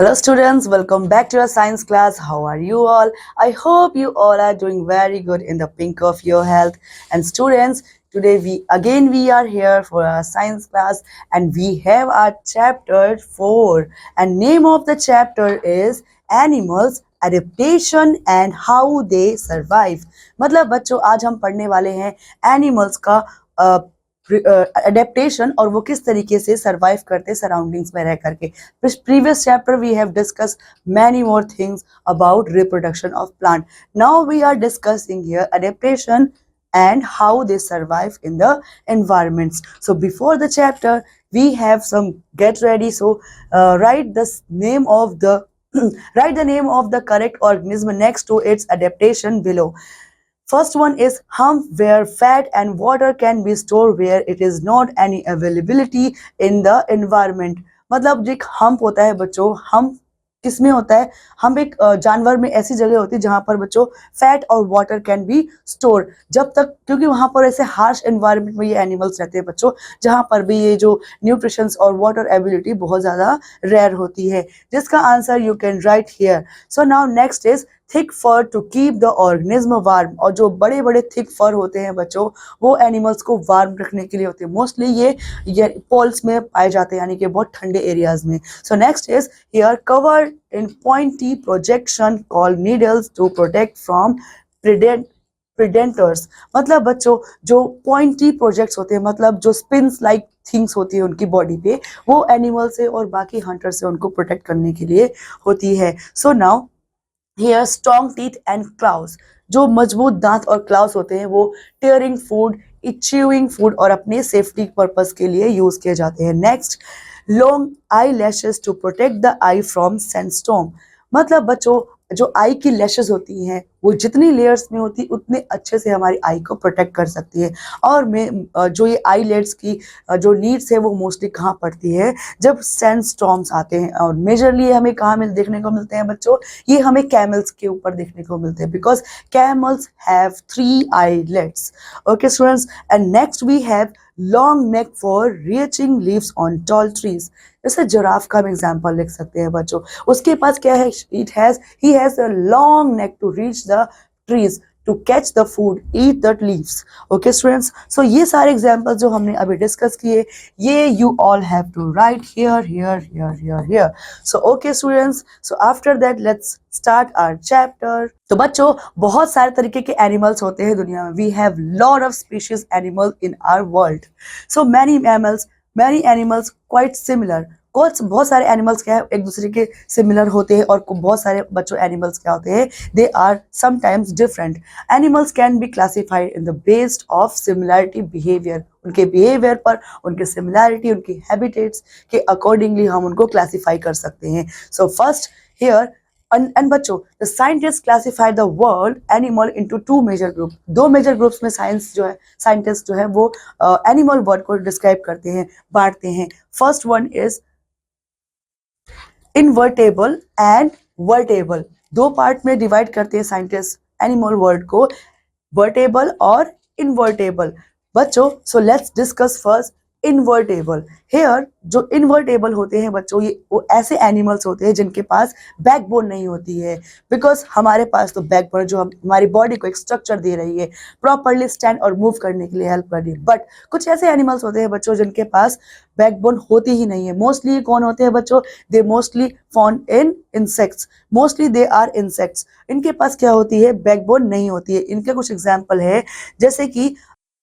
Hello students, welcome back to your science class. How are you all? I hope you all are doing very good in the pink of your health. And students, today we are here for our science class and we have our chapter 4 and name of the chapter is Animals Adaptation and How They Survive. मतलब बच्चों आज हम पढ़ने वाले हैं animals का adaptation और वो किस तरीके से सरवाइव करते सराउंडिंग्स में रह करके. Previous chapter we have discussed many more things about reproduction of plant. Now we are discussing here adaptation and how they survive in the environments. So before the chapter we have some get ready. So write the name of the write the name of the correct organism next to its adaptation below. First one is hump, where fat and water can be stored where it is not any availability in the environment. मतलब जो एक hump होता है बच्चों, hump किस में होता है? हम एक जानवर में ऐसी जगह होती है जहां पर बच्चों फैट और वाटर कैन बी स्टोर, जब तक क्योंकि वहां पर ऐसे हार्श एनवायरनमेंट में ये एनिमल्स रहते हैं बच्चों जहां पर भी ये जो न्यूट्रिशंस और वाटर एबिलिटी बहुत ज्यादा रेयर होती है, जिसका answer you can write here. So now next is thick fur to keep the organism warm. और जो बड़े बड़े थिक फर होते हैं बच्चों वो एनिमल्स को वार्म रखने के लिए होते हैं. मोस्टली ये पोल्स में पाए जाते हैं यानी कि बहुत ठंडे एरियाज में. So next is here cover in pointy projection called needles to protect from predators. मतलब बच्चों जो पॉइंटी प्रोजेक्ट्स होते हैं मतलब जो स्पिन्स लाइक थिंग्स होती है उनकी बॉडी पे वो एनिमल से और बाकी हंटर से उनको प्रोटेक्ट करने के लिए होती है. So now here strong teeth and claws. जो मजबूत दांत और क्लाउज होते हैं वो टेयरिंग फूड, च्यूइंग फूड और अपने सेफ्टी पर्पस के लिए यूज किए जाते हैं. Next long eyelashes to protect the eye from sandstorm. मतलब बच्चों जो आई की लैशेस होती हैं वो जितनी लेयर्स में होती उतने अच्छे से हमारी आई को प्रोटेक्ट कर सकती है. और जो ये आई लेड्स की जो नीड्स है वो मोस्टली कहाँ पड़ती है जब सैंडस्टॉर्म्स आते हैं. और मेजरली हमें कहाँ देखने को मिलते हैं बच्चों, ये हमें कैमल्स के ऊपर देखने को मिलते हैं because camels have 3 eyelets. Okay students, and next we have long neck for reaching leaves on tall trees. जैसे जिराफ का हम एग्जाम्पल लिख सकते हैं बच्चों, उसके पास क्या है, he has a long neck to reach the trees to catch the food, eat the leaves. Okay students, so ये सारे examples जो हमने अभी discuss किए ये you all have to write here. So okay students, so after that let's start our chapter. तो बच्चों बहुत सारे तरीके के एनिमल्स होते हैं दुनिया में. We have lot of species animals in our world. So many animals quite similar. बहुत सारे एनिमल्स क्या है एक दूसरे के सिमिलर होते हैं और बहुत सारे बच्चों एनिमल्स क्या होते हैं they are sometimes different. Animals can be classified in the based of similarity behaviour. उनके बिहेवियर पर, उनके सिमिलैरिटी, उनके हैबिटेट्स के अकॉर्डिंगली हम उनको क्लासीफाई कर सकते हैं. सो फर्स्ट हियर and बच्चों the scientists classify the world animal into 2 major groups. 2 major groups में साइंटिस्ट जो है वो एनिमल वर्ल्ड को डिस्क्राइब करते हैं, बांटते हैं. First one is invertebrate and vertebrate. 2 part में डिवाइड करते हैं साइंटिस्ट एनिमल वर्ल्ड को, वर्टेबल और इनवर्टेबल. बच्चों so let's discuss first invertebrate. Here जो इनवर्टेबल होते हैं बच्चों ये वो ऐसे एनिमल्स होते हैं जिनके पास बैकबोन नहीं होती है. बिकॉज हमारे पास तो बैकबोन जो हमारी बॉडी को एक स्ट्रक्चर दे रही है, प्रॉपरली स्टैंड और मूव करने के लिए हेल्प कर रही है. बट कुछ ऐसे एनिमल्स होते हैं बच्चों जिनके पास बैकबोन होती ही नहीं है. मोस्टली कौन होते हैं बच्चों, they mostly found in insects. Mostly they are insects. इनके पास क्या होती है, बैकबोन नहीं होती है. इनके कुछ एग्जाम्पल है जैसे कि,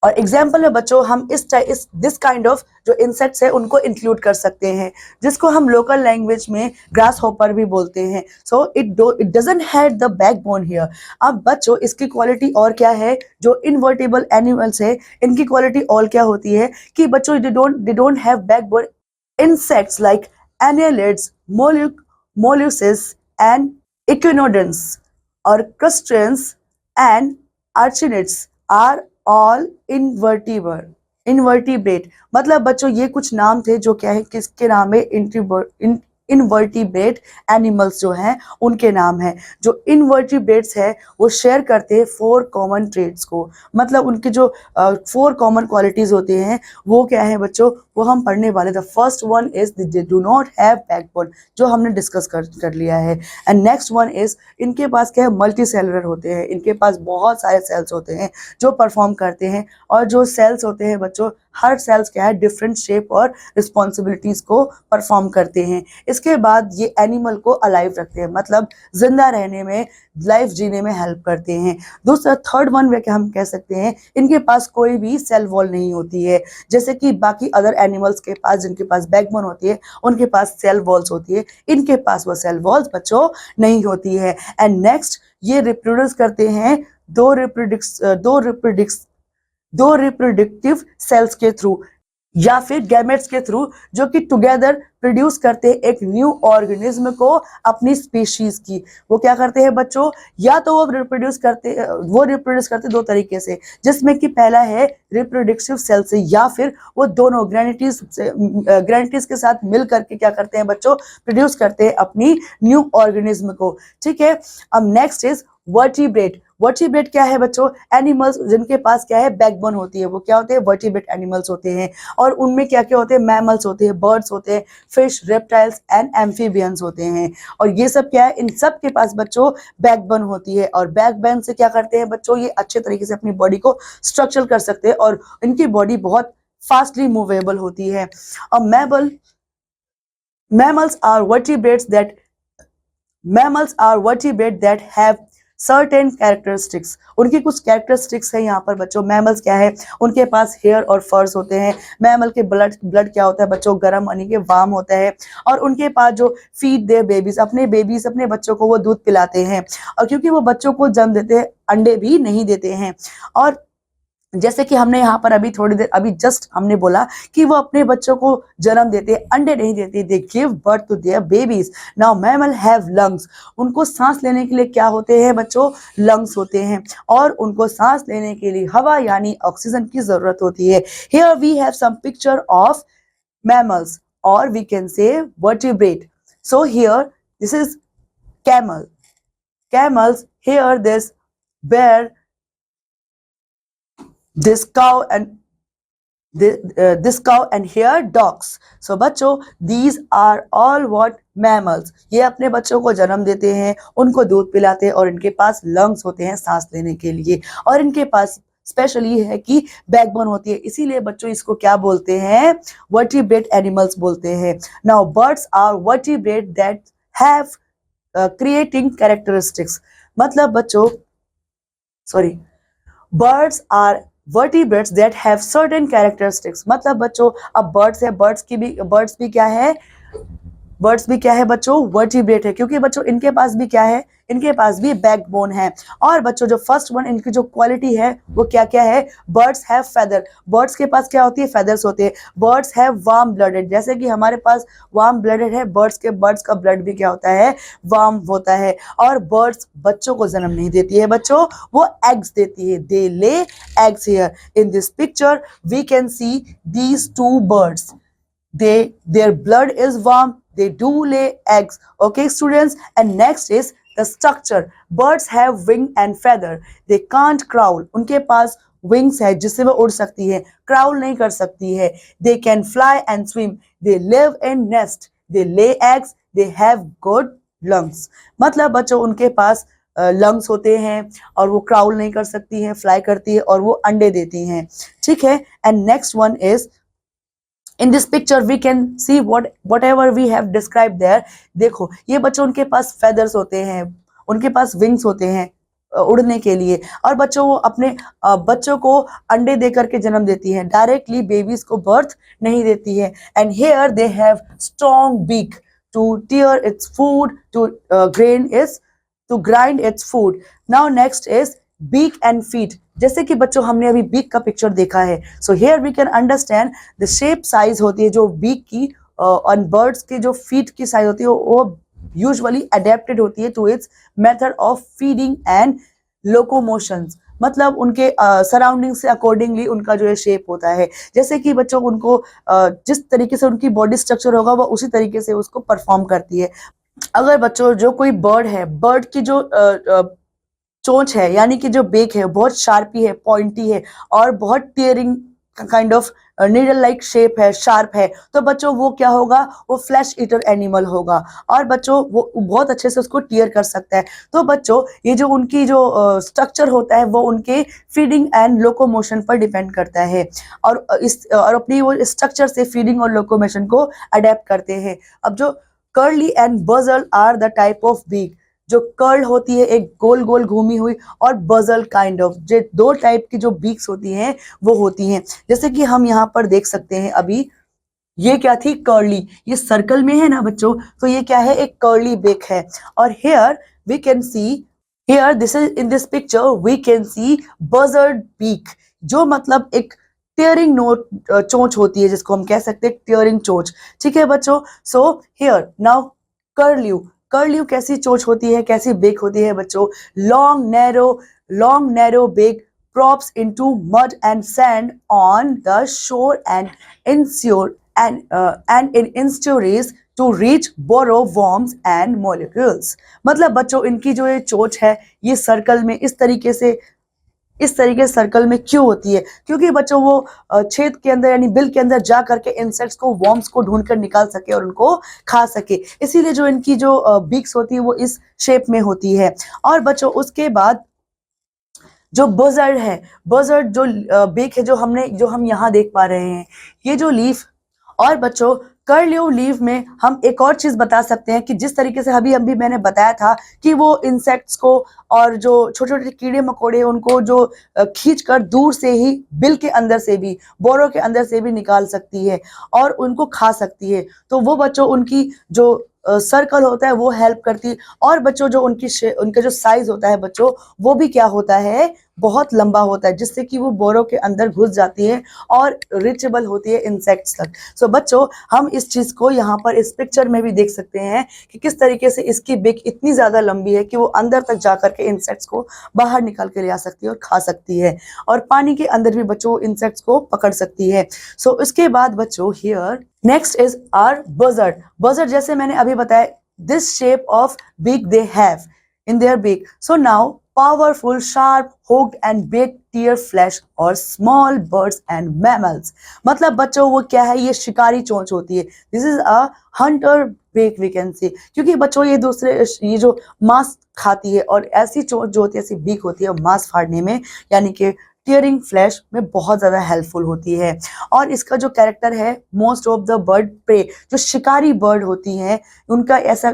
और एग्जाम्पल में बच्चों हम दिस काइंड ऑफ जो इंसेक्ट्स है उनको इंक्लूड कर सकते हैं जिसको हम लोकल लैंग्वेज में ग्रास हॉपर भी बोलते हैं. So it doesn't have the backbone here. अब बच्चों इसकी क्वालिटी और क्या है, जो इनवर्टेबल एनिमल्स है इनकी क्वालिटी और क्या होती है कि बच्चों they don't have backbone. Insects like annelids, molluscs and echinoderms और crustaceans and arachnids are all invertebrate. मतलब बच्चों ये कुछ नाम थे जो क्या है किसके नाम है, इनवर्टिब्रेट एनिमल्स जो हैं उनके नाम है. जो इनवर्टिब्रेट्स है वो शेयर करते हैं 4 कॉमन ट्रेड्स को. मतलब उनके जो 4 कॉमन क्वालिटीज होते हैं वो क्या है बच्चों, वो हम पढ़ने वाले। The first one is they do not have backbone, जो हमने डिस्कस कर लिया है। एंड नेक्स्ट वन इज इनके पास क्या है, मल्टी सेलुलर होते हैं, इनके पास बहुत सारे सेल्स होते हैं जो परफॉर्म करते हैं। और जो सेल्स होते हैं बच्चों, हर सेल्स क्या है, डिफरेंट शेप और रिस्पॉन्सिबिलिटीज को परफॉर्म करते हैं। इसके बाद ये एनिमल को अलाइव रखते हैं, मतलब जिंदा रहने में, लाइफ जीने में हेल्प करते हैं। दूसरा थर्ड वन वे हम कह सकते हैं, इनके पास कोई भी सेल वॉल नहीं होती है, जैसे कि बाकी अदर एनिमल्स के पास जिनके पास बैकबोन होती है उनके पास सेल वॉल्स होती है, इनके पास वो सेल वॉल्स बच्चों नहीं होती है। एंड नेक्स्ट, ये रिप्रोड्यूस करते हैं दो रिप्रोडक्टिव सेल्स के थ्रू या फिर गैमेट्स के थ्रू, जो कि टुगेदर प्रोड्यूस करते हैं एक न्यू ऑर्गेनिज्म को अपनी स्पीशीज की। वो क्या करते हैं बच्चों, या तो वो रिप्रोड्यूस करते दो तरीके से, जिसमें कि पहला है रिप्रोडक्टिव सेल से, या फिर वो दोनों ग्रेनिटीज के साथ मिल करके क्या करते हैं बच्चों, प्रोड्यूस करते हैं अपनी न्यू ऑर्गेनिज्म को। ठीक है, अब नेक्स्ट इज वर्टिब्रेट। वर्टिब्रेट क्या है बच्चों, एनिमल्स जिनके पास क्या है, बैकबोन होती है, वो क्या होते हैं, वर्टिब्रेट एनिमल्स होते हैं। और उनमें क्या क्या होते हैं, मैमल्स होते हैं, बर्ड्स होते हैं, फिश, रेप्टाइल्स एंड एम्फीबियंस होते हैं। और ये सब क्या है, इन सब के पास बच्चों बैकबोन होती है। और बैकबोन से क्या करते हैं बच्चों, ये अच्छे तरीके से अपनी बॉडी को स्ट्रक्चर कर सकते हैं और इनकी बॉडी बहुत फास्टली मूवेबल होती है। और mammals are vertebrate that have certain characteristics. उनकी कुछ कैरेक्टरिस्टिक्स है यहाँ पर बच्चों। मैमल्स क्या है, उनके पास हेयर और फर्स होते हैं। मैमल के ब्लड क्या होता है बच्चों, गर्म यानी कि वार्म होता है। और उनके पास जो फीड देयर बेबीज, अपने बच्चों को वो दूध पिलाते हैं। और क्योंकि वो बच्चों को जन्म देते हैं, अंडे भी नहीं देते हैं। और जैसे कि हमने यहाँ पर अभी जस्ट हमने बोला कि वो अपने बच्चों को जन्म देते, अंडे नहीं देते, they give birth to their babies. Now mammal have lungs. उनको सांस लेने के लिए क्या होते हैं बच्चों, लंग्स होते हैं। और उनको सांस लेने के लिए हवा यानी ऑक्सीजन की जरूरत होती है। Here we have some picture of mammals, और we can say vertebrate. So here this is camels, here this bear, this cow and here dogs. So बच्चों, these are all what mammals. ये अपने बच्चों को जन्म देते हैं, उनको दूध पिलाते हैं और इनके पास लंग्स होते हैं सांस लेने के लिए। और इनके पास स्पेशल ये है कि बैकबोन होती है, इसीलिए बच्चों इसको क्या बोलते हैं, वर्टिब्रेट एनिमल्स बोलते हैं। Now birds are vertebrate that have creating characteristics. मतलब बच्चों, sorry, birds are vertebrates that have certain characteristics। मतलब बच्चों, अब बर्ड्स है, बर्ड्स भी क्या है बच्चों, वर्टिब्रेट है, क्योंकि बच्चों इनके पास भी क्या है, इनके पास भी बैकबोन है। और बच्चों जो फर्स्ट वन, इनकी जो क्वालिटी है वो क्या क्या है, बर्ड्स हैव फेदर। बर्ड्स के पास क्या होती है, फेदर्स होते हैं। बर्ड्स हैव वार्म ब्लडेड, जैसे कि हमारे पास वार्म ब्लडेड है, बर्ड्स का ब्लड भी क्या होता है, वार्म होता है। और बर्ड्स बच्चों को जन्म नहीं देती है बच्चों, वो एग्स देती है, they lay eggs. Here in this picture we can see these two birds, their blood is warm, they do lay eggs. Okay students, and next is the structure. Birds have wing and feather, they can't crawl. उनके पास wings है जिससे वो उड़ सकती है, crawl नहीं कर सकती है। They can fly and swim, they live in nest, they lay eggs, they have good lungs। मतलब बच्चों उनके पास लंग्स होते हैं और वो क्राउल नहीं कर सकती हैं, फ्लाई करती है और वो अंडे देती हैं। ठीक है, and next one is in this picture we can see whatever we have described there। देखो ये बच्चों, उनके पास feathers होते हैं, उनके पास wings होते हैं उड़ने के लिए। और बच्चों वो अपने बच्चों को अंडे दे करके जन्म देती हैं, डायरेक्टली बेबीज को बर्थ नहीं देती है। And here they have strong beak to tear its food, to grind its food। Now next is beak and feet। जैसे कि बच्चों हमने अभी बीक का पिक्चर देखा है, so here we can understand the shape size होती है जो बीक की, और बर्ड्स की जो फीट की साइज होती है वो यूजुअली अडेप्टेड होती है to its method of feeding and locomotions. मतलब उनके सराउंडिंग से अकॉर्डिंगली उनका जो है शेप होता है। जैसे कि बच्चों उनको जिस तरीके से उनकी बॉडी स्ट्रक्चर होगा वो उसी तरीके से उसको परफॉर्म करती है। अगर बच्चों जो कोई बर्ड है, बर्ड की जो चोंच है यानी कि जो बेक है बहुत शार्पी है, पॉइंटी है और बहुत tearing kind of needle like shape है, शार्प है, तो बच्चों वो क्या होगा, वो फ्लैश ईटर एनिमल होगा और बच्चों वो बहुत अच्छे से उसको टीयर कर सकता है। तो बच्चों ये जो उनकी जो स्ट्रक्चर होता है वो उनके फीडिंग एंड लोकोमोशन पर डिपेंड करता है और अपनी वो स्ट्रक्चर से फीडिंग और लोकोमोशन को अडेप्ट करते हैं। अब जो curly and buzzard are the type of beak, जो कर्ल होती है एक गोल गोल घूमी हुई, और बजल काइंड ऑफ, जो दो टाइप की जो बीक्स होती हैं वो होती हैं। जैसे कि हम यहाँ पर देख सकते हैं, अभी ये क्या थी, कर्ली, ये सर्कल में है ना बच्चों, तो ये क्या है, एक कर्ली बीक है। और here we can see, here this is in this picture we can see buzzard beak, जो मतलब एक टियरिंग नोट चोंच होती है, जिसको हम कह सकते हैं टियरिंग चोंच। ठीक है बच्चों, सो हियर नाउ कर्ल्यू, कर्ल्यू कैसी चोंच होती है, कैसी बेक होती है बच्चों, long narrow beak props into mud and sand on the shore and in estuaries to reach borrow worms and molecules। मतलब बच्चों इनकी जो ये चोंच है ये सर्कल में इस तरीके से सर्कल में क्यों होती है, क्योंकि बच्चों वो छेद के अंदर यानी बिल के अंदर जा करके इंसेक्ट्स को, वॉर्म्स को ढूंढ कर निकाल सके और उनको खा सके, इसीलिए जो इनकी जो बीक्स होती है वो इस शेप में होती है। और बच्चों उसके बाद जो बजर्ड है, बजर्ड जो बेक है जो हम यहाँ देख पा रहे हैं, ये जो लीफ, और बच्चों कर्ल्यू लीफ में हम एक और चीज बता सकते हैं कि जिस तरीके से अभी मैंने बताया था कि वो इंसेक्ट्स को और जो छोटे छोटे कीड़े मकोड़े उनको जो खींच कर दूर से ही बिल के अंदर से भी, बोरो के अंदर से भी निकाल सकती है और उनको खा सकती है। तो वो बच्चों उनकी जो सर्कल होता है वो हेल्प करती है। और बच्चों जो उनका जो साइज होता है बच्चों, वो भी क्या होता है, बहुत लंबा होता है, जिससे कि वो बोरो के अंदर घुस जाती है और रीचेबल होती है इंसेक्ट्स तक। सो बच्चों हम इस चीज को यहाँ पर इस पिक्चर में भी देख सकते हैं कि किस तरीके से इसकी बिक इतनी ज्यादा लंबी है कि वो अंदर तक जाकर के इंसेक्ट्स को बाहर निकाल के ले आ सकती है और खा सकती है, और पानी के अंदर भी बच्चों इंसेक्ट्स को पकड़ सकती है। सो इसके बाद बच्चों here next is our buzzard. Buzzard जैसे मैंने अभी बताया, this shape of beak they have in their beak. So now powerful, sharp, hooked and baked tear flesh or small birds and mammals। मतलब बच्चों वो क्या है, ये शिकारी चोंच होती है। This is a hunter beak we can say, क्योंकि बच्चों ये जो मांस खाती है और ऐसी चोंच जो होती है, ऐसी बीक होती है मांस फाड़ने में, यानी कि टीयरिंग फ्लैश में बहुत ज्यादा हेल्पफुल होती है। और इसका जो कैरेक्टर है, most of the bird prey, जो शिकारी बर्ड होती हैं उनका ऐसा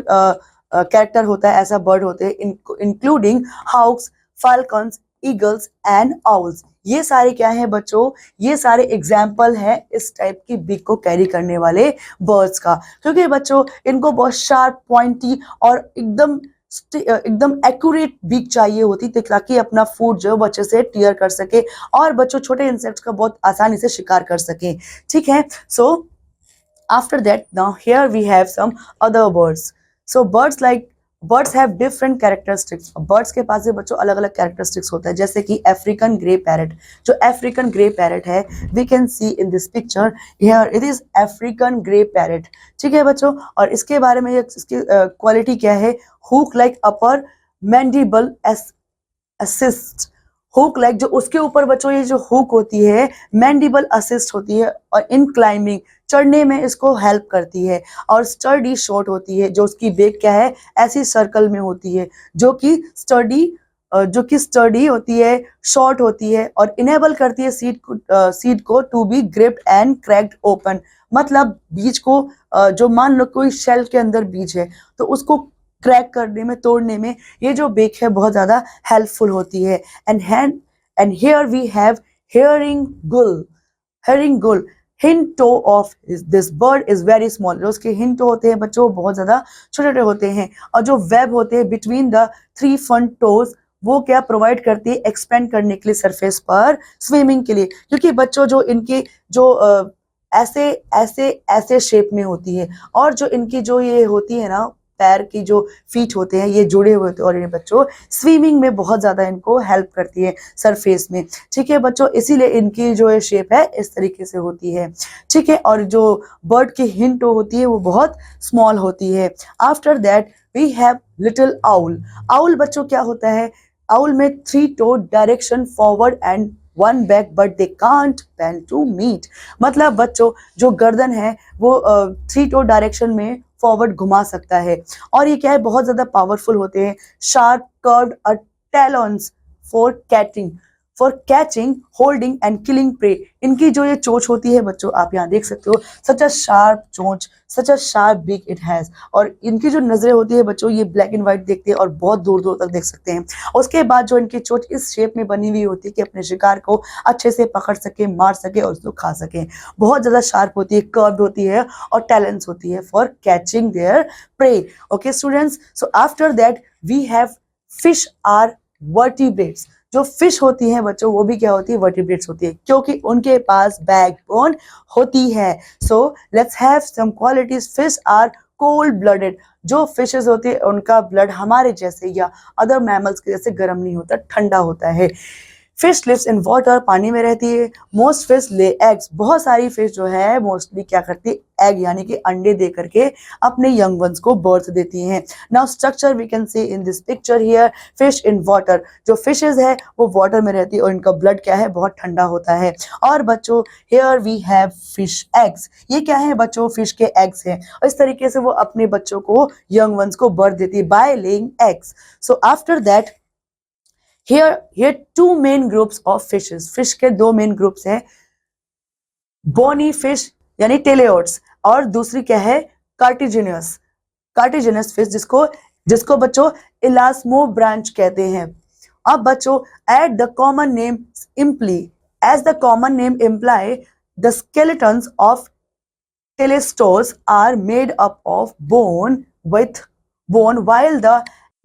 कैरेक्टर होता है, ऐसा बर्ड होते हैं, including hawks, falcons, eagles and owls. ये सारे क्या है बच्चों, ये सारे एग्जाम्पल है इस टाइप की बीक को कैरी करने वाले बर्ड्स का, क्योंकि बच्चों इनको बहुत शार्प, पॉइंटी और एकदम एक्यूरेट बीक चाहिए होती थी, ताकि अपना फूड जो बच्चे से टीयर कर सके और बच्चों छोटे इंसेक्ट्स का बहुत आसानी से शिकार कर सके। ठीक है, so after that now here we have some other birds. So birds have different characteristics. Birds के पास भी बच्चों अलग अलग कैरेक्टरिस्टिक्स होता है, जैसे कि अफ्रीकन ग्रे पैरट। जो अफ्रीकन ग्रे पैरट है, we can see in this picture here it is African grey parrot. ठीक है बच्चों, और इसके बारे में इसकी क्वालिटी क्या है, hook like upper mandible assist. Hook like, जो उसके ऊपर बच्चों ये जो हुक होती है मैंडिबल असिस्ट होती है और इन क्लाइंबिंग, चढ़ने में इसको हेल्प करती है। और स्टर्डी शॉर्ट होती है, जो उसकी बेक क्या है, ऐसी सर्कल में होती है, जो कि स्टडी होती है, शॉर्ट होती है और इनेबल करती है सीड को to be gripped and cracked open. मतलब बीज को जो मान लो कोई शेल के अंदर बीज है तो उसको क्रैक करने में, तोड़ने में ये जो बेक है बहुत ज्यादा हेल्पफुल होती है। And here we have herring gull. Hind toe of this bird is very small. जो उसके हिंड टो होते हैं बच्चों बहुत ज्यादा छोटे छोटे होते हैं, और जो वेब होते हैं बिटवीन द 3 फ्रंट टोज, वो क्या प्रोवाइड करती है, एक्सपेंड करने के लिए सरफेस पर, स्विमिंग के लिए। क्योंकि बच्चों जो इनके जो ऐसे शेप में होती है, और जो इनकी जो ये होती है ना, पैर की जो फीट होते हैं ये जुड़े हुए होते हैं, और ये बच्चों स्विमिंग में बहुत ज्यादा इनको हेल्प करती है सरफेस में। ठीक है बच्चों, इसीलिए इनकी जो शेप है इस तरीके से होती है। ठीक है, और जो बर्ड की हिंट होती है वो बहुत स्मॉल होती है। After that we have little owl. Owl बच्चों क्या होता है, आउल में 3 toe direction forward and one back but they can't bend to meet। मतलब बच्चों जो गर्दन है वो 3 डायरेक्शन में फॉरवर्ड घुमा सकता है और ये क्या है बहुत ज्यादा पावरफुल होते हैं। Sharp curved talons for catching holding and killing prey. इनकी जो ये चोंच होती है बच्चों आप यहाँ देख सकते हो, सच अ शार्प चोंच, such a sharp beak it has. और इनकी जो नजरें होती है बच्चों ये ब्लैक एंड व्हाइट देखते हैं और बहुत दूर दूर तक देख सकते हैं। उसके बाद जो इनकी चोंच इस शेप में बनी हुई होती है कि अपने शिकार को अच्छे से पकड़ सके, मार सके और उसको खा सके। बहुत ज्यादा शार्प होती है, कर्व्ड होती है और टैलेंट्स होती है for catching their prey. Okay students, so after that we have fish are vertebrates. जो फिश होती हैं बच्चों वो भी क्या होती है, वर्टिब्रेट्स होती है क्योंकि उनके पास बैकबोन होती है। So let's have some qualities. Fish are cold blooded. जो फिशेस होती है उनका ब्लड हमारे जैसे या अदर मैमल्स के जैसे गर्म नहीं होता, ठंडा होता है। फिश लिव्स इन वाटर, पानी में रहती है। Most fish lay eggs. बहुत सारी फिश जो है मोस्टली क्या करती है, एग यानी कि अंडे दे करके अपने यंग वंस को बर्थ देती हैं। Now structure we can see in this picture here, fish in water. जो फिशेज है वो वाटर में रहती है और इनका ब्लड क्या है, बहुत ठंडा होता है। और बच्चों here we have fish eggs. ये क्या है बच्चों, फिश के एग्स हैं और इस तरीके से वो अपने बच्चों को, यंग वंस को बर्थ देती है by laying eggs. So after that here two main groups of fishes। Fish के 2 मेन ग्रुप्स हैं, बोनी फिश यानी टेलेओट्स और दूसरी क्या है, कार्टिजिनस फिश जिसको बच्चों इलास्मो ब्रांच कहते हैं। अब बच्चों at the common name imply, as the common name imply the skeletons of teleosts are made up of bone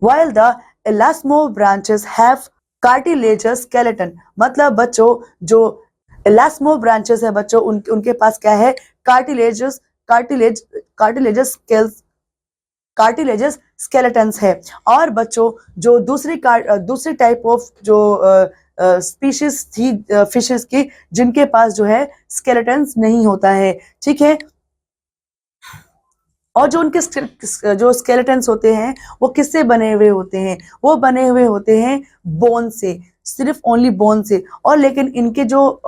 while the elasmo branches have cartilaginous skeleton। मतलब बच्चों जो elasmo branches है बच्चों उनके पास क्या है, कार्टिलेजस स्केलेटन्स है। और बच्चों जो दूसरी टाइप ऑफ जो स्पीशीज थी फिशेस की जिनके पास जो है स्केलेटन्स नहीं होता है, ठीक है। और जो उनके जो स्केलेटन्स होते हैं वो किससे बने हुए होते हैं, वो बने हुए होते हैं बोन से, सिर्फ ओनली बोन से। और लेकिन इनके जो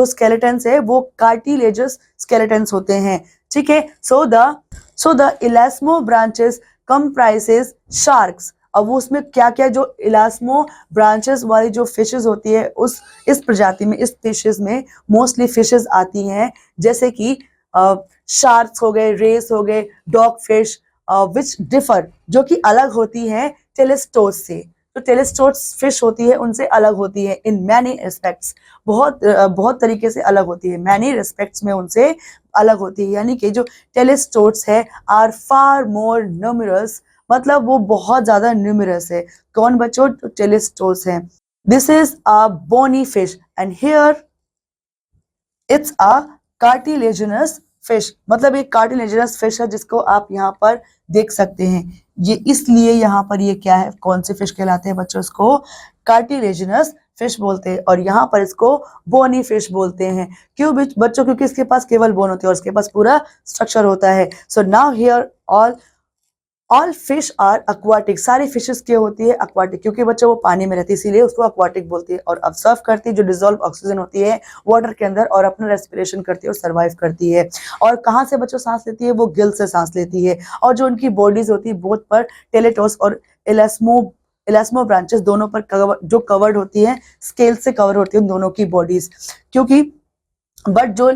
स्केलेटन्स है वो कार्टिलेजस स्केलेटन्स होते हैं, ठीक है। So the elasmobranchs comprises sharks. अब वो उसमें क्या क्या जो इलास्मो ब्रांचेस वाली जो फिशेस होती है इस प्रजाति में, इस स्पीशीज में मोस्टली फिशेस आती हैं, जैसे कि शार्क्स हो गए, रेस हो गए, डॉग फिश विच डिफर, जो कि अलग होती है टेलेस्टोस से। तो टेलेस्टोस फिश होती है उनसे अलग होती है इन मैनी रिस्पेक्ट्स, बहुत तरीके से अलग होती है, मैनी रिस्पेक्ट्स में उनसे अलग होती है। यानी कि जो टेलेस्टोस है आर फार मोर न्यूमरस, मतलब वो बहुत ज्यादा न्यूमरस है। कौन बच्चों, टेलेस्टोस है। This is a bony fish and here it's a cartilaginous fish. मतलब एक कार्टिलेजिनस फिश है जिसको आप यहाँ पर देख सकते हैं। ये इसलिए यहाँ पर ये क्या है, कौन से फिश कहलाते हैं बच्चों, इसको कार्टिलेजिनस फिश बोलते हैं और यहाँ पर इसको बोनी फिश बोलते हैं। क्यों बच्चों, क्योंकि इसके पास केवल बोन होती है और इसके पास पूरा स्ट्रक्चर होता है। So now here all fish are aquatic। सारी फिशेस क्या होती है, aquatic, क्योंकि बच्चों वो पानी में रहती है इसीलिए उसको aquatic बोलती है। और ऑब्जर्व करती है जो डिजोल्व ऑक्सीजन होती है वाटर के अंदर और अपना रेस्पिरेशन करती है और सर्वाइव करती है। और कहाँ से बच्चों सांस लेती है, वो गिल से सांस लेती है। और जो उनकी बॉडीज होती है बोथ पर टेलेटोस और इलास्मो ब्रांचेस दोनों पर जो कवर्ड होती है, स्केल से कवर होती है उन दोनों की बॉडीज। क्योंकि बट जो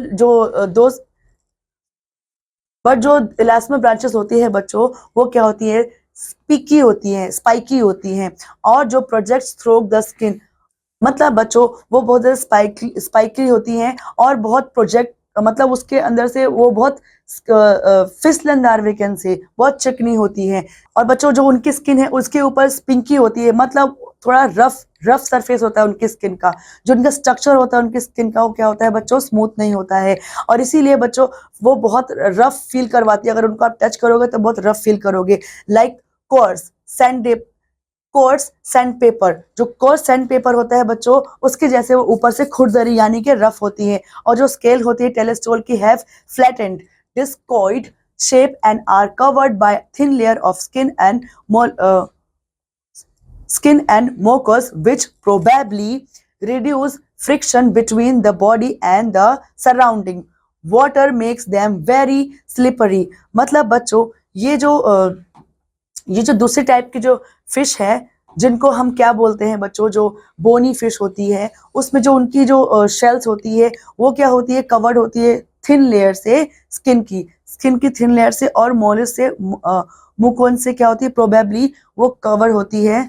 इलास्मो ब्रांचेस होती है बच्चों वो क्या होती है, स्पाइकी होती हैं और जो प्रोजेक्ट्स थ्रू द स्किन, मतलब बच्चों वो बहुत ज्यादा स्पाइकी होती हैं और बहुत प्रोजेक्ट, मतलब उसके अंदर से वो बहुत फिसलनदार वैकेंसी, बहुत चिकनी होती है। और बच्चों जो उनकी स्किन है उसके ऊपर स्पिंकी होती है, मतलब थोड़ा रफ सरफेस होता है उनकी स्किन का। जो उनका स्ट्रक्चर होता है उनकी स्किन का वो क्या होता है बच्चों, स्मूथ नहीं होता है। और इसीलिए बच्चों वो बहुत रफ फील करवाती है, अगर उनको आप टच करोगे तो बहुत रफ फील करोगे। लाइक कोर्स सैंड पेपर, जो कोर्स सैंड पेपर होता है बच्चों उसके जैसे वो ऊपर से खुरदरी यानी कि रफ होती है। और जो स्केल होती है टेलेस्टोल की have flattened discoid shape and are covered by thin layer of skin and mucus which probably reduce friction between the body and the surrounding. Water makes them very slippery. मतलब बच्चों ये जो दूसरी टाइप की जो फिश है, जिनको हम क्या बोलते हैं बच्चों, जो बोनी फिश होती है, उसमें जो उनकी जो शेल्स होती है वो क्या होती है, कवर्ड होती है थिन लेयर से, स्किन की थिन लेयर से, और मोलस से, मुकोन से क्या होती है, प्रोबेबली वो कवर होती है,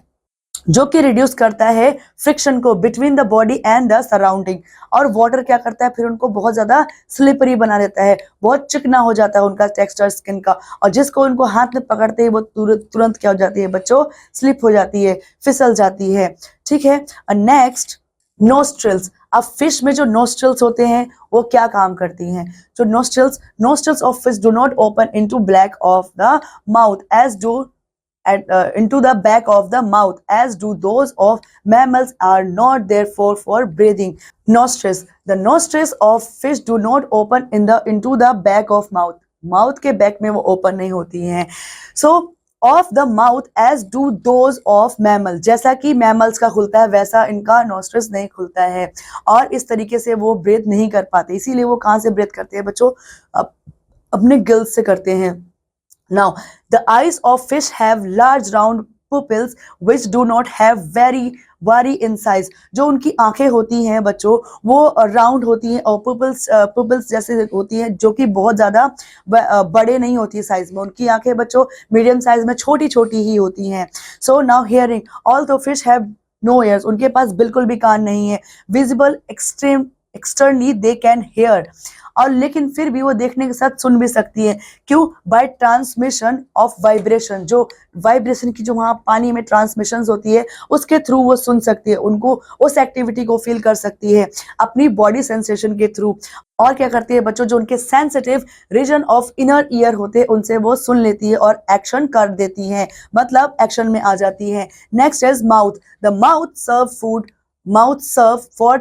जो कि रिड्यूस करता है फ्रिक्शन को between the body and the surrounding. और वाटर क्या करता है, फिर उनको बहुत ज्यादा स्लिपरी बना देता है, बहुत चिकना हो जाता है उनका टेक्सचर स्किन का, और जिसको उनको हाथ में पकड़ते हैं वो तुरंत क्या हो जाती है बच्चों, स्लिप हो जाती है, फिसल जाती है। ठीक है, नेक्स्ट नोस्ट्रिल्स। अब फिश में जो नोस्ट्रिल्स होते हैं वो क्या काम करती हैं, जो nostrils of fish do not open into back of the mouth as do into the back of the mouth as do those of mammals, are not therefore for breathing. Nostrils. The nostrils of fish do not open into the back of mouth के back में वो open नहीं होती हैं. So of the mouth as do those of mammal. जैसा कि mammals का खुलता है वैसा इनका nostrils नहीं खुलता है, और इस तरीके से वो ब्रेथ नहीं कर पाते. इसीलिए वो कहाँ से ब्रेथ करते हैं बच्चों, अपने गिल्स से करते हैं. Now, the eyes of fish have large round pupils which do not have vary in size. जो उनकी आंखें होती हैं बच्चों वो राउंड होती हैं, और पुपल्स जैसे होती हैं, जो कि बहुत ज़्यादा बड़े नहीं होती है साइज में. उनकी आंखें बच्चों मीडियम साइज में छोटी छोटी ही होती हैं. So now hearing. Although fish have no ears, उनके पास बिल्कुल भी कान नहीं है. Visible externally they can hear. और लेकिन फिर भी वो देखने के साथ सुन भी सकती है. क्यों? By transmission of vibration. जो वाइब्रेशन की जो वहाँ पानी में ट्रांसमिशन होती है उसके थ्रू वो सुन सकती है, उनको उस एक्टिविटी को फील कर सकती है अपनी बॉडी सेंसेशन के थ्रू. और क्या करती है बच्चों, जो उनके sensitive region of inner ear होते हैं उनसे वो सुन लेती है और एक्शन कर देती है, मतलब एक्शन में आ जाती है. Next is mouth. The mouth serve for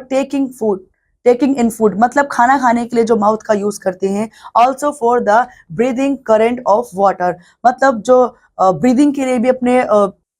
taking in food, मतलब खाना खाने के लिए जो माउथ का यूज करते हैं. Also for the breathing current of water, मतलब जो ब्रीदिंग के लिए भी अपने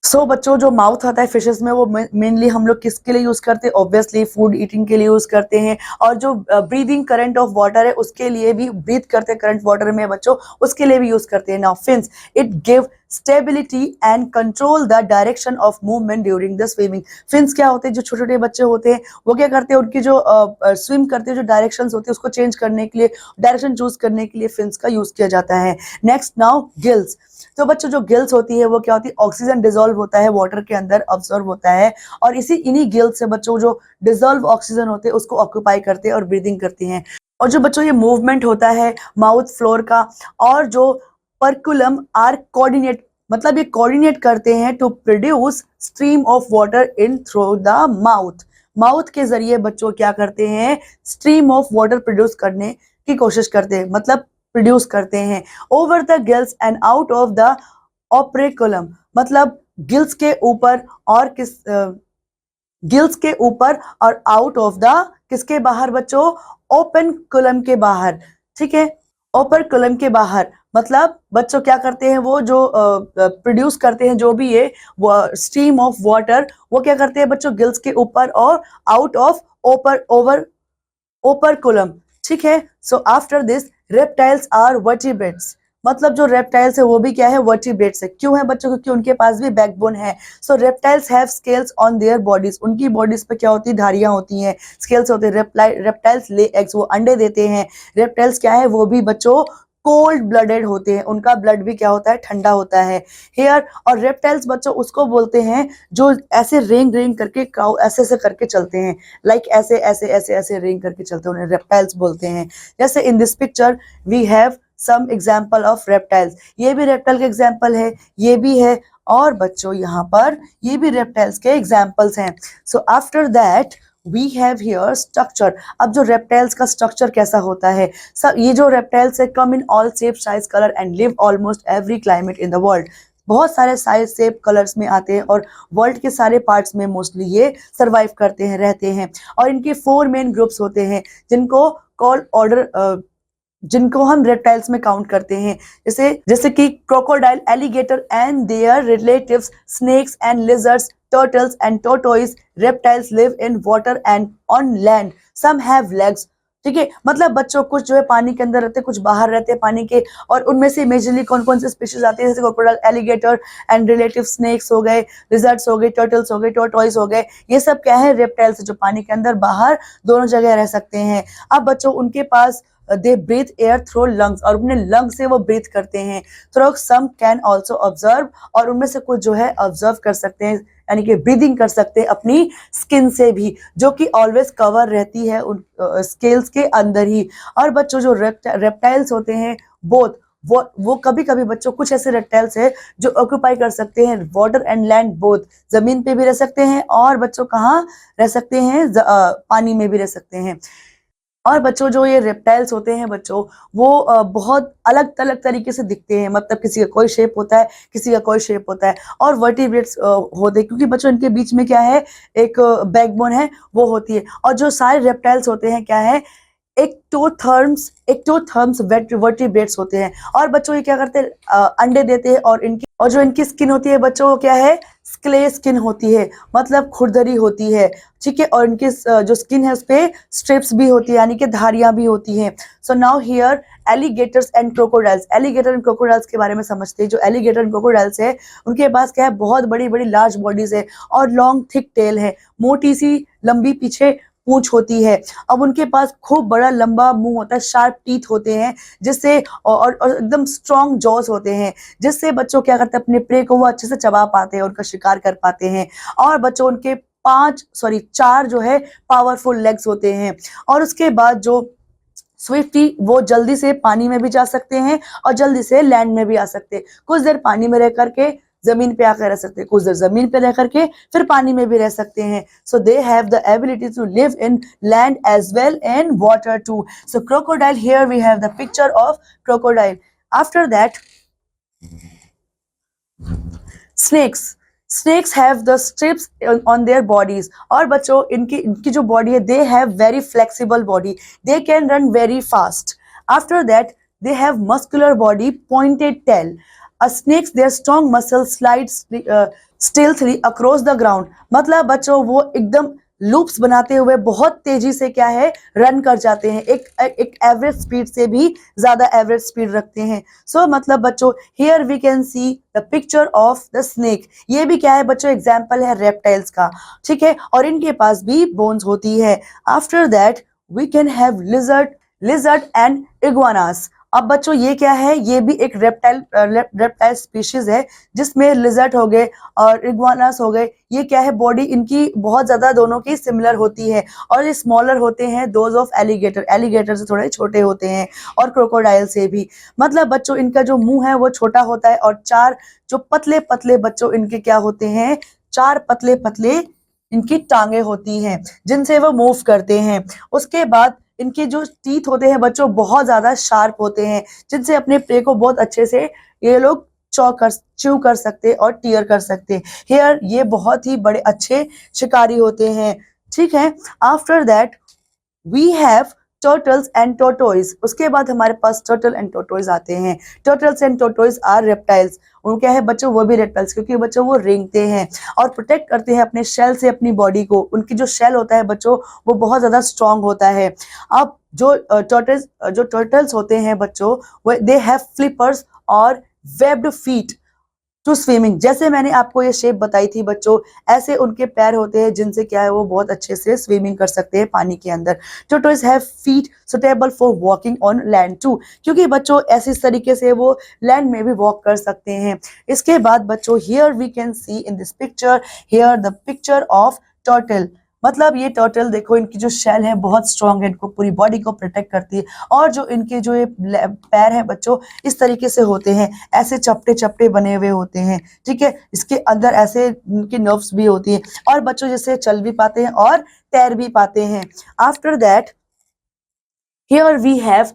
सो बच्चों जो माउथ आता है फिशेस में वो मेनली हम लोग किसके लिए यूज करते हैं, ऑब्वियसली फूड ईटिंग के लिए यूज करते हैं. और जो ब्रीदिंग करंट ऑफ वाटर है उसके लिए भी ब्रीथ करते हैं करंट वाटर में बच्चों, उसके लिए भी यूज करते हैं. Now fins, it give stability and control the direction of movement during the swimming. Fins क्या होते हैं, जो छोटे छोटे बच्चे होते हैं वो क्या करते हैं, उनकी जो स्विम करते हैं जो डायरेक्शंस होती है उसको चेंज करने के लिए, डायरेक्शन चूज करने के लिए फिन्स का यूज किया जाता है. Next now gills. तो बच्चों जो गिल्स होती है वो क्या होती है, ऑक्सीजन डिसॉल्व होता है वाटर के अंदर, ऑब्जर्व होता है, और इन्हीं गिल्स से बच्चों जो डिसॉल्व ऑक्सीजन होते हैं उसको ऑक्यूपाई करते हैं और ब्रीदिंग करते हैं. और जो बच्चों ये मूवमेंट होता है माउथ फ्लोर का, और जो परकुलम आर कोऑर्डिनेट, मतलब ये कोऑर्डिनेट करते हैं to produce stream of water in through the mouth के जरिए बच्चों क्या करते हैं, स्ट्रीम ऑफ वाटर प्रोड्यूस करने की कोशिश करते हैं, मतलब प्रोड्यूस करते हैं. Over the gills and out of the operculum, मतलब गिल्स के ऊपर और गिल्स के ऊपर और आउट ऑफ द किसके बाहर बच्चों, ओपन कुलम के बाहर. ठीक है, ओपर कुलम के बाहर, मतलब बच्चों क्या करते हैं, वो जो प्रोड्यूस करते हैं जो भी ये स्ट्रीम ऑफ वाटर, वो क्या करते हैं बच्चों, गिल्स के ऊपर और आउट ऑफ ओपर कुलम. ठीक है. So after this reptiles are vertebrates, मतलब जो रेप्टाइल्स है वो भी क्या है, वर्टिब्रेट्स है. क्यों है बच्चों, क्योंकि उनके पास भी बैकबोन है. So reptiles have scales on their bodies, उनकी बॉडीज पे क्या होती है, धारियां होती हैं, स्केल्स होते हैं. रेप्टाइल्स ले एग्स, वो अंडे देते हैं. रेप्टाइल्स क्या है, वो भी बच्चों कोल्ड ब्लडेड होते हैं, उनका ब्लड भी क्या होता है, ठंडा होता है. हेयर, और रेप्टाइल्स बच्चों उसको बोलते हैं जो ऐसे रेंग करके काउ ऐसे करके चलते हैं, लाइक ऐसे रेंग करके चलते हैं, उन्हें रेप्टाइल्स बोलते हैं. जैसे in this picture we have some example of reptiles, ये भी रेप्टाइल के एग्जाम्पल है, ये भी है, और बच्चों यहाँ पर ये भी रेप्टाइल्स के एग्जाम्पल्स हैं. So after that we have here structure. अब जो रेप्टाइल्स का स्ट्रक्चर कैसा होता है, सब ये जो रेप्टाइल्स है come in all shape size colour and live almost every climate in the world. बहुत सारे साइज शेप कलर्स में आते हैं और वर्ल्ड के सारे पार्ट्स में मोस्टली ये सरवाइव करते हैं, रहते हैं. और इनके 4 मेन ग्रुप्स होते हैं जिनको कॉल ऑर्डर जिनको हम रेप्टाइल्स में काउंट करते हैं, जैसे जैसे कि crocodile, alligator and their relatives, snakes and lizards, turtles and tortoise, reptiles live in water and on land, some have legs. ठीक है, मतलब बच्चों कुछ जो है पानी के अंदर रहते हैं, कुछ बाहर रहते हैं पानी के, और उनमें से मेजरली कौन कौन से स्पीशीज आते हैं, जैसे crocodile, alligator and relative, snakes हो गए, लिजर्ड्स हो गए, टर्टल्स हो गए, टोटोइज हो गए, ये सब क्या है, रेप्टाइल्स जो पानी के अंदर बाहर दोनों जगह रह सकते हैं। अब बच्चों उनके पास they breathe air through lungs, और अपने लंग से वो ब्रीथ करते हैं। Through some can also observe, और उनमें से कुछ जो है ऑब्जर्व कर सकते हैं, यानी कि ब्रीदिंग कर सकते हैं अपनी स्किन से भी, जो कि ऑलवेज कवर रहती है उन स्केल्स के अंदर ही। और बच्चों जो रेप्टाइल्स होते हैं बोथ, वो कभी कभी बच्चों कुछ ऐसे रेप्टाइल्स है जो ऑक्यूपाई कर सकते हैं वाटर एंड लैंड बोथ, जमीन पे भी रह सकते हैं और बच्चों कहाँ रह सकते हैं, पानी में भी रह सकते हैं। और बच्चों जो ये रेप्टाइल्स होते हैं बच्चों, वो बहुत अलग अलग तरीके से दिखते हैं, मतलब किसी का कोई शेप होता है, किसी का कोई शेप होता है, और वर्टिब्रेट्स होते हैं, क्योंकि बच्चों इनके बीच में क्या है, एक बैकबोन है वो होती है। और जो सारे रेप्टाइल्स होते हैं क्या है, एक्टोथर्म्स वर्टिब्रेट्स होते हैं। और बच्चों ये क्या करते हैं, अंडे देते हैं, और जो इनकी स्किन होती है बच्चों वो क्या है, स्क्ले स्किन होती है, मतलब खुरदरी होती है। ठीक है, और इनकी जो स्किन है उस पे स्ट्रिप्स भी होती है, यानी कि धारियां भी होती हैं। सो now here alligators and crocodiles, alligator and crocodiles के बारे में समझते हैं। जो एलिगेटर एंड क्रोकोडाइल्स है उनके पास क्या है, बहुत बड़ी बड़ी लार्ज बॉडीज है और लॉन्ग थिक टेल है, मोटी सी लंबी पीछे पूंछ होती है। अब उनके पास खूब बड़ा लंबा मुंह होता है, शार्प टीथ होते हैं, जिससे और एकदम स्ट्रॉन्ग जॉस होते हैं, जिससे बच्चों क्या करते हैं, अपने प्रे को वो अच्छे से चबा पाते हैं, उनका शिकार कर पाते हैं। और बच्चों उनके चार जो है पावरफुल लेग्स होते हैं। और उसके बाद जो स्विफ्टी, वो जल्दी से पानी में भी जा सकते हैं और जल्दी से लैंड में भी आ सकते हैं। कुछ देर पानी में रह करके जमीन पे आकर रह सकते हैं, कुछ देर जमीन पे रह करके फिर पानी में भी रह सकते हैं। So they have the ability to live in land as well in water too. So crocodile, here we have the picture of crocodile. After that snakes have the strips on their bodies। और बच्चों इनकी इनकी जो body है, they have very flexible body, they can run very fast। after that they have muscular body, pointed tail। a snakes their strong muscles slides stealthily across the ground। मतलब बच्चों वो एकदम लूप्स बनाते हुए बहुत तेजी से क्या है, रन कर जाते हैं, एक एवरेज स्पीड से भी ज्यादा एवरेज स्पीड रखते हैं। सो मतलब बच्चों here we can see the picture of the snake. ये भी क्या है बच्चों, एग्जाम्पल है रेप्टाइल्स का। ठीक है, और इनके पास भी बोन्स होती है। After that we can have lizard and iguanas. अब बच्चों ये क्या है, ये भी एक रेप्टाइल स्पीशीज है, जिसमें लिजर्ड हो गए और इग्वानास हो गए। ये क्या है, बॉडी इनकी बहुत ज्यादा दोनों की सिमिलर होती है, और ये स्मॉलर होते हैं दोज ऑफ एलिगेटर से थोड़े छोटे होते हैं, और क्रोकोडाइल से भी। मतलब बच्चों इनका जो मुंह है वो छोटा होता है, और चार जो पतले पतले बच्चों इनके क्या होते हैं, चार पतले पतले इनकी टांगे होती हैं, जिनसे वो मूव करते हैं। उसके बाद इनके जो टीथ होते हैं बच्चों बहुत ज्यादा शार्प होते हैं, जिनसे अपने प्रे को बहुत अच्छे से ये लोग च्यू कर सकते और टीयर कर सकते। हियर ये बहुत ही बड़े अच्छे शिकारी होते हैं। ठीक है, after that we have turtles and tortoise. उसके बाद हमारे पास टर्टल एंड टोटोइज आते हैं। Turtles and tortoise are reptiles. उन क्या है बच्चों, वो भी रेप्टाइल्स, क्योंकि बच्चों वो रेंगते हैं और प्रोटेक्ट करते हैं अपने शेल से अपनी बॉडी को। उनकी जो शेल होता है बच्चों वो बहुत ज्यादा स्ट्रांग होता है। अब जो टर्टल्स होते हैं बच्चों, वो दे हैव फ्लिपर्स और वेब्ड फीट टू स्विमिंग। जैसे मैंने आपको ये शेप बताई थी बच्चों, ऐसे उनके पैर होते हैं, जिनसे क्या है वो बहुत अच्छे से स्विमिंग कर सकते हैं पानी के अंदर। Turtles have feet suitable for walking on land too, क्योंकि बच्चों ऐसे तरीके से वो लैंड में भी वॉक कर सकते हैं। इसके बाद बच्चों here we can see in this picture, here the picture of turtle. मतलब ये टर्टल देखो, इनकी जो शेल है बहुत स्ट्रांग है, इनको पूरी बॉडी को प्रोटेक्ट करती है। और जो इनके जो ये पैर हैं बच्चों इस तरीके से होते हैं, ऐसे चपटे चपटे बने हुए होते हैं। ठीक है, इसके अंदर ऐसे इनकी नर्व्स भी होती हैं, और बच्चों जैसे चल भी पाते हैं और तैर भी पाते हैं। After that here we have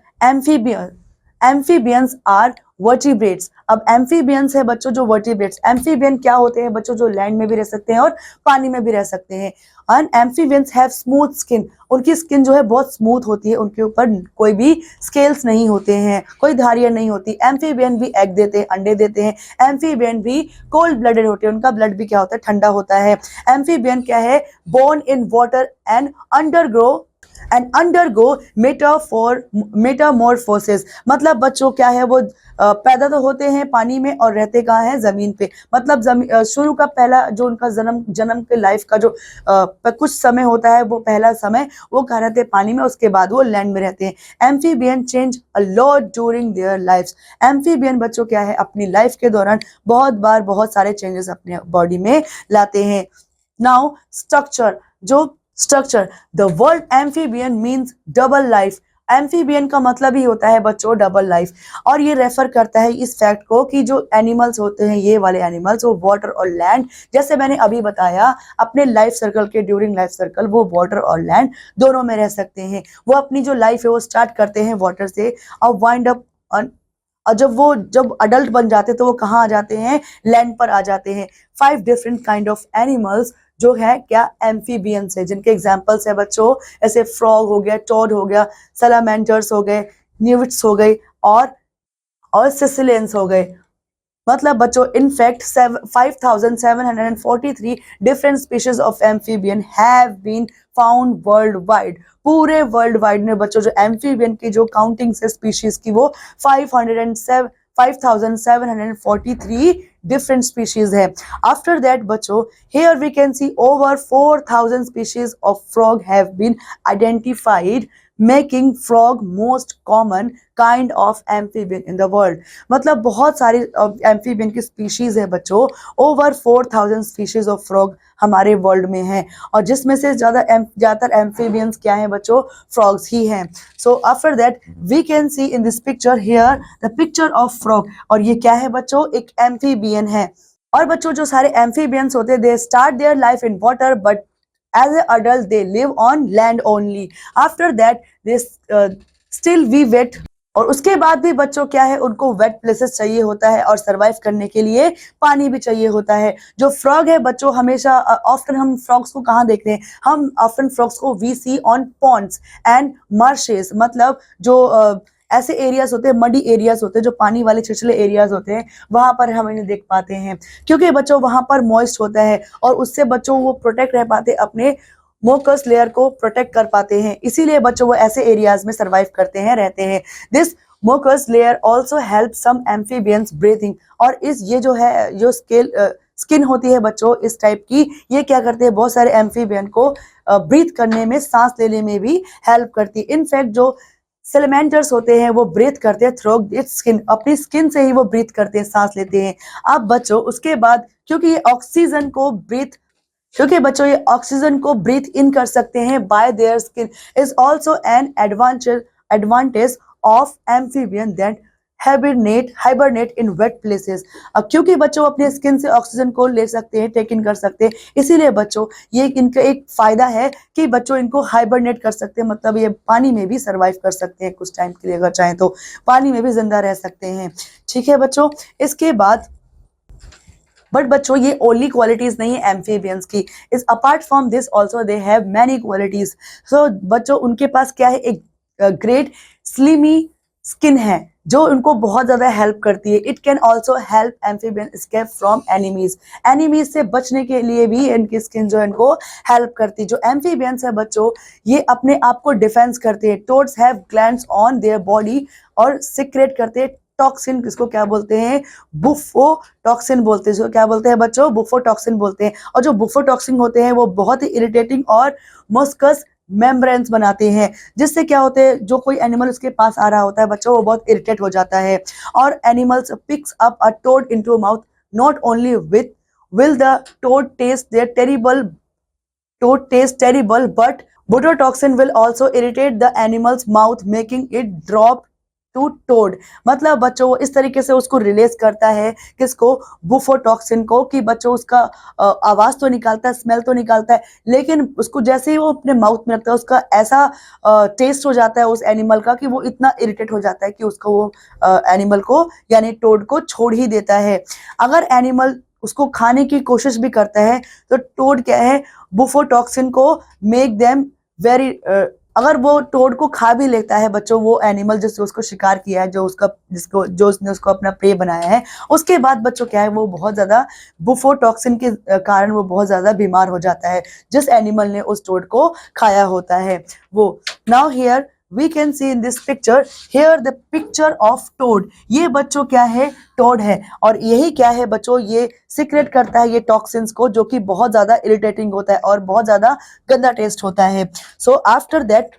amphibians are vertebrates. अब एम्फीबियंस है बच्चों जो वर्टिब्रेट्स। एम्फीबियन क्या होते हैं बच्चों? जो लैंड में भी रह सकते हैं और पानी में भी रह सकते हैं। And amphibians have smooth skin. उनकी स्किन जो है बहुत स्मूथ होती है, उनके ऊपर कोई भी स्केल्स नहीं होते हैं, कोई धारियां नहीं होती। एम्फीबियन भी एग देते हैं, अंडे देते हैं। एम्फीबियन भी कोल्ड ब्लडेड होते हैं, उनका ब्लड भी क्या होता है? ठंडा होता है। एम्फीबियन क्या है? Born in water and undergo metamorphosis. मतलब बच्चों क्या है वो पैदा तो होते हैं पानी में और रहते कहाँ हैं? जमीन पे। मतलब शुरू का पहला जो उनका जन्म के लाइफ का जो कुछ समय होता है, वो पहला समय वो कहाँ रहते हैं? पानी में। उसके बाद वो लैंड में रहते हैं। Amphibian change a lot during their lifes. Amphibian बच्चों क्या है? अपनी लाइफ के दौरान बहुत बार बहुत सारे चेंजेस अपने बॉडी में लाते हैं। नाउ स्ट्रक्चर, जो structure, the word amphibian means double life. Amphibian का मतलब ही होता है बच्चों डबल लाइफ, और ये रेफर करता है इस फैक्ट को कि जो एनिमल्स होते हैं, ये वाले एनिमल्स, वो वाटर और लैंड, जैसे मैंने अभी बताया, अपने लाइफ सर्कल के ड्यूरिंग लाइफ सर्कल वो वाटर और लैंड दोनों में रह सकते हैं। वो अपनी जो लाइफ है वो स्टार्ट करते हैं वाटर से और वाइंड अप, और जब अडल्ट बन जाते हैं तो वो कहाँ आ जाते हैं? लैंड पर आ जाते हैं। 5 डिफरेंट काइंड ऑफ एनिमल्स जो है क्या? एम्फीबियंस है, जिनके एग्जांपल्स है बच्चों, ऐसे फ्रॉग हो गया, टॉड हो गया, सैलामेंडर्स हो गए, न्यूट्स हो गए और सिसिलियंस हो गए। मतलब बच्चों in fact 5743 different species of amphibian have been found world wide. पूरे वर्ल्ड वाइड में बच्चों जो एम्फीबियन की जो काउंटिंग से स्पीशीज की वो 5743 different species है। After that बच्चों, here we can see over 4000 species of frog have been identified, making frog most common kind of amphibian in the world। मतलब बहुत सारी एम्फीबियन की स्पीशीज है बच्चों। ओवर 4000 स्पीशीज ऑफ फ्रॉग हमारे world में है, और जिसमें से ज्यादातर एम्फीबियंस क्या है बच्चों? फ्रॉग्स ही हैं। So after that we can see in this picture here the picture of frog, और ये क्या है बच्चों? एक एम्फीबियन है। और बच्चों जो सारे एम्फीबियंस होते हैं, they start their life in water, but as an adult they live on land only. After that they still we wet, और उसके बाद भी बच्चों क्या है? उनको वेट प्लेसेस चाहिए होता है और सरवाइव करने के लिए पानी भी चाहिए होता है। जो फ्रॉग है बच्चों, हमेशा ऑफ्टन हम फ्रॉग्स को कहाँ देखते हैं? हम ऑफ्टन फ्रॉग्स को we see on ponds and marshes. मतलब जो ऐसे एरियाज होते हैं, मडी एरियाज होते हैं, जो पानी वाले छिछले एरियाज होते हैं, वहां पर हम इन्हें देख पाते हैं, क्योंकि बच्चों वहां पर मॉइस्ट होता है और उससे बच्चों वो प्रोटेक्ट रह पाते, अपने मोकस लेयर को प्रोटेक्ट कर पाते हैं। इसीलिए बच्चों वो ऐसे एरियाज में सरवाइव करते हैं, रहते हैं। This mucus layer also help some amphibians breathing. और ये जो है, जो स्किन होती है बच्चों इस टाइप की, ये क्या करते हैं? बहुत सारे एम्फीबियन को ब्रीथ करने में, सांस लेने में भी हेल्प करती है। इनफैक्ट जो सेलेमेंटर्स होते हैं वो ब्रीथ करते हैं थ्रू इट्स स्किन, अपनी स्किन से ही वो ब्रीथ करते हैं, सांस लेते हैं। अब बच्चों उसके बाद क्योंकि ये ऑक्सीजन को ब्रीथ इन कर सकते हैं by their skin, is also an advantage of amphibian that hibernate in wet places. अब क्योंकि बच्चों अपने स्किन से ऑक्सीजन को ले सकते हैं, टेक इन कर सकते हैं, इसीलिए बच्चों ये इनका एक फायदा है कि बच्चों इनको हाइबरनेट कर सकते हैं। मतलब ये पानी में भी सरवाइव कर सकते हैं कुछ टाइम के लिए, अगर चाहें तो पानी में भी जिंदा रह सकते हैं। ठीक है बच्चों, इसके बाद बट बच्चों ये ओनली क्वालिटीज नहीं है एम्फीबियंस की, is apart from this also they have many qualities. So बच्चों उनके पास क्या है? एक ग्रेट स्लिमी स्किन है जो उनको बहुत ज्यादा हेल्प करती है। It can also help amphibian escape from enemies से बचने के लिए भी इनकी स्किन जो है इनको हेल्प करती है। जो एम्फीबियंस है बच्चों, ये अपने आप को डिफेंस करते हैं। Toads have glands on their body और सिक्रेट करते हैं टॉक्सिन, इसको क्या बोलते हैं? बुफोटॉक्सिन बोलते हैं। इसको क्या बोलते हैं बच्चों? बुफोटॉक्सिन बोलते हैं। और जो बुफोटॉक्सिन होते हैं वो बहुत ही इरिटेटिंग और मस्कस मेम्ब्रेन्स बनाते हैं, जिससे क्या होते हैं? जो कोई एनिमल उसके पास आ रहा होता है बच्चों, वो बहुत इरिटेट हो जाता है। और animals picks up a toad into mouth, not only will the toad taste terrible, but butotoxin will also irritate the animal's mouth, making it drop to toad. मतलब बच्चों वो इस तरीके से उसको रिलीज करता है, किसको, बुफोटॉक्सिन को, कि बच्चों उसका आवाज तो निकालता है, स्मेल तो निकालता है, लेकिन उसको जैसे ही वो अपने माउथ में रखता है उसका ऐसा टेस्ट हो जाता है उस एनिमल का कि वो इतना इरिटेट हो जाता है कि उसको वो एनिमल को यानी टोड को छोड़ ही देता है। अगर एनिमल उसको खाने की कोशिश भी करता है तो टोड क्या है, बुफोटॉक्सिन को मेक देम वेरी, अगर वो टोड को खा भी लेता है बच्चों, वो एनिमल जिसने उसको शिकार किया है, जो उसने उसको अपना प्रे बनाया है, उसके बाद बच्चों क्या है, वो बहुत ज्यादा बुफोटॉक्सिन के कारण वो बहुत ज्यादा बीमार हो जाता है, जिस एनिमल ने उस टोड को खाया होता है वो। Now here we can see in this picture, here the picture of toad। ये बच्चों क्या है, टोड है, और यही क्या है बच्चों, ये सीक्रेट करता है ये टॉक्सिन्स को, जो कि बहुत ज्यादा इरिटेटिंग होता है और बहुत ज्यादा गंदा टेस्ट होता है। So after that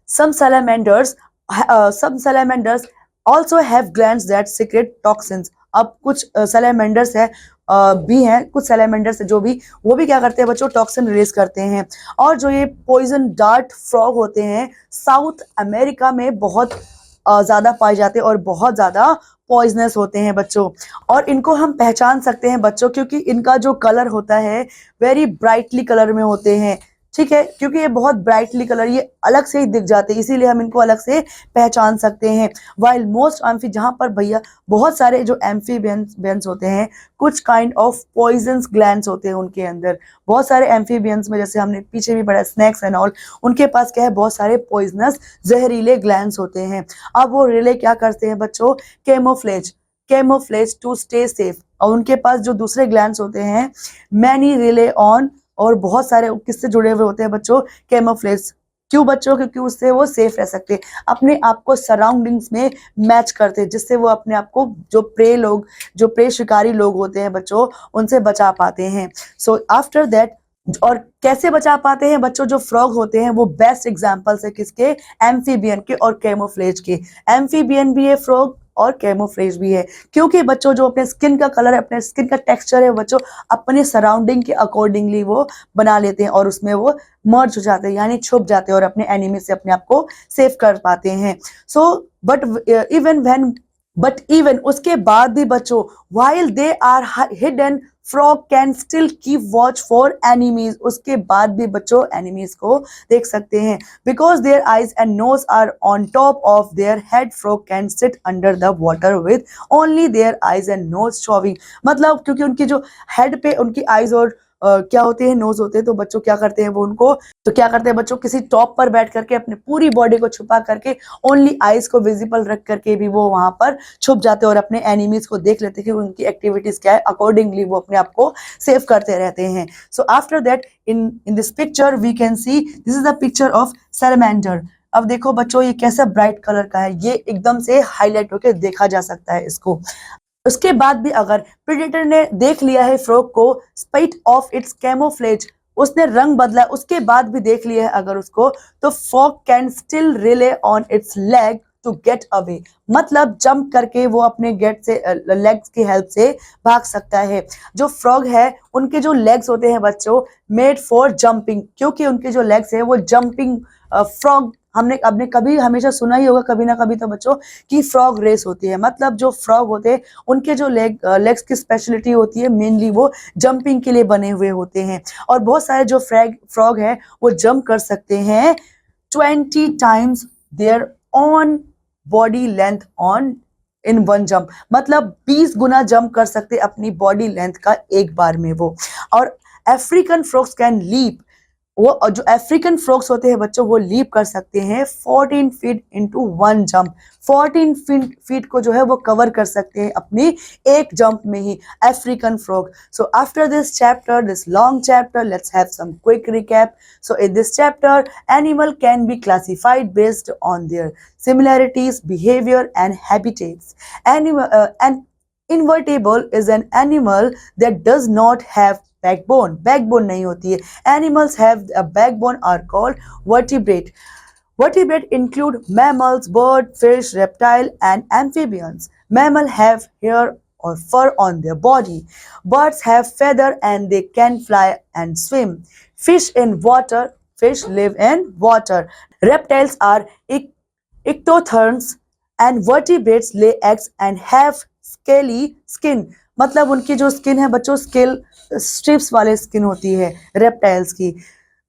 some salamanders also have glands that secrete toxins। अब कुछ salamanders है भी हैं, कुछ salamanders है जो भी, वो भी क्या करते हैं बच्चों, टॉक्सिन रिलीज करते हैं। और जो ये पॉइजन डार्ट फ्रॉग होते हैं, साउथ अमेरिका में बहुत ज्यादा पाए जाते हैं और बहुत ज्यादा पॉइजनस होते हैं बच्चों। और इनको हम पहचान सकते हैं बच्चों, क्योंकि इनका जो कलर होता है वेरी ब्राइटली कलर में होते हैं, ठीक है, क्योंकि ये बहुत ब्राइटली कलर, ये अलग से ही दिख जाते हैं, इसीलिए हम इनको अलग से पहचान सकते हैं। वाइल मोस्ट एम्फी, जहां पर भैया बहुत सारे जो एम्फीबियंस होते हैं, कुछ काइंड ऑफ पॉइजनस ग्लैंड्स होते हैं उनके अंदर। बहुत सारे एम्फीबियंस में, जैसे हमने पीछे भी पढ़ा स्नैक्स एंड ऑल, उनके पास क्या है, बहुत सारे पॉइजनस जहरीले ग्लैंड्स होते हैं। अब वो रिले क्या करते हैं बच्चों, कैमोफ्लेज टू स्टे सेफ। और उनके पास जो दूसरे ग्लैंड्स होते हैं, मैनी रिले ऑन, और बहुत सारे किससे जुड़े हुए होते हैं बच्चों, कैमोफ्लेज। क्यों बच्चों, क्योंकि उससे वो सेफ रह सकते हैं, अपने आप को सराउंडिंग्स में मैच करते हैं, जिससे वो अपने आप को जो प्रे शिकारी लोग होते हैं बच्चों, उनसे बचा पाते हैं। सो आफ्टर दैट, और कैसे बचा पाते हैं बच्चों, जो फ्रॉग होते हैं वो बेस्ट एग्जांपल्स है किसके, एम्फीबियन के और कैमोफ्लेज के। एम्फीबियन भी है फ्रॉग और कैमोफ्लेज भी है, क्योंकि बच्चों जो अपने स्किन का कलर है, अपने स्किन का टेक्सचर है बच्चों, अपने सराउंडिंग के अकॉर्डिंगली वो बना लेते हैं और उसमें वो मर्ज हो जाते हैं, यानी छुप जाते हैं और अपने एनिमी से अपने आप को सेव कर पाते हैं। सो बट इवन उसके बाद भी बच्चों, while they are hidden, frog can still keep watch for enemies। उसके बाद भी बच्चों enemies को देख सकते हैं, because their eyes and nose are on top of their head, frog can sit under the water with only their eyes and nose showing। मतलब क्योंकि उनकी जो हेड पे उनकी आईज और क्या होते हैं, नोज होते हैं, तो बच्चों क्या करते हैं वो उनको, तो क्या करते हैं बच्चों, किसी टॉप पर बैठ करके अपनी पूरी बॉडी को छुपा करके ओनली आईज को विजिबल रख करके भी वो वहां पर छुप जाते हैं और अपने एनिमीज को देख लेते हैं कि उनकी एक्टिविटीज क्या है, अकॉर्डिंगली वो अपने आप को सेव करते रहते हैं। So after that in this picture we can see, this is the picture of salamander. अब देखो बच्चों ये कैसा ब्राइट कलर का है, ये एकदम से हाईलाइट होकर देखा जा सकता है इसको। उसके बाद भी अगर प्रेडेटर ने देख लिया है फ्रॉग को, स्पाइट ऑफ इट्स कैमोफ्लेज, उसने रंग बदला, उसके बाद भी देख लिया है अगर उसको, तो frog can still rely on its leg to get away. मतलब जंप करके वो अपने लेग्स की हेल्प से भाग सकता है। जो फ्रॉग है उनके जो लेग्स होते हैं बच्चों, मेड फॉर जंपिंग, क्योंकि उनके जो लेग्स है वो जंपिंग, फ्रॉग आपने कभी हमेशा सुना ही होगा कभी ना कभी तो बच्चों, कि फ्रॉग रेस होती है। मतलब जो फ्रॉग होते हैं उनके जो लेग्स की स्पेशलिटी होती है, मेनली वो जंपिंग के लिए बने हुए होते हैं। और बहुत सारे जो फ्रॉग है वो जंप कर सकते हैं 20 times their own body length on in one jump. मतलब 20 गुना जंप कर सकते अपनी बॉडी लेंथ का एक बार में वो। और अफ्रीकन फ्रॉग्स कैन लीप, वो जो अफ्रीकन फ्रॉग्स होते हैं बच्चों वो लीप कर सकते हैं 14 feet into one jump. 14 feet को जो है वो कवर कर सकते हैं अपनी एक जंप में ही African frog. So after this chapter, this long chapter, let's have some quick recap. So in this chapter, animal can be classified based on their similarities, behavior and habitats. An invertebrate is an animal that does not have backbone नहीं होती है। Animals have a backbone are called vertebrate. Vertebrate include mammals, bird, fish, reptile and amphibians. Mammals have hair or fur on their body. Birds have feather and they can fly and swim. Fish live in water. Reptiles are ectotherms and vertebrates lay eggs and have scaly skin, मतलब उनकी जो skin है बच्चों scale strips वाले skin होती है reptiles की।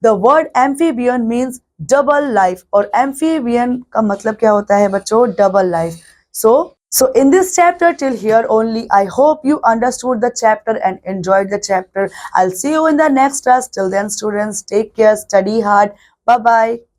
The word amphibian means double life, और एम्फीबियन का मतलब क्या होता है बच्चों, double life. So in this chapter till here only, I hope you understood the chapter and enjoyed the chapter. I'll see you in the next class. Till then students, take care, study hard. Bye bye.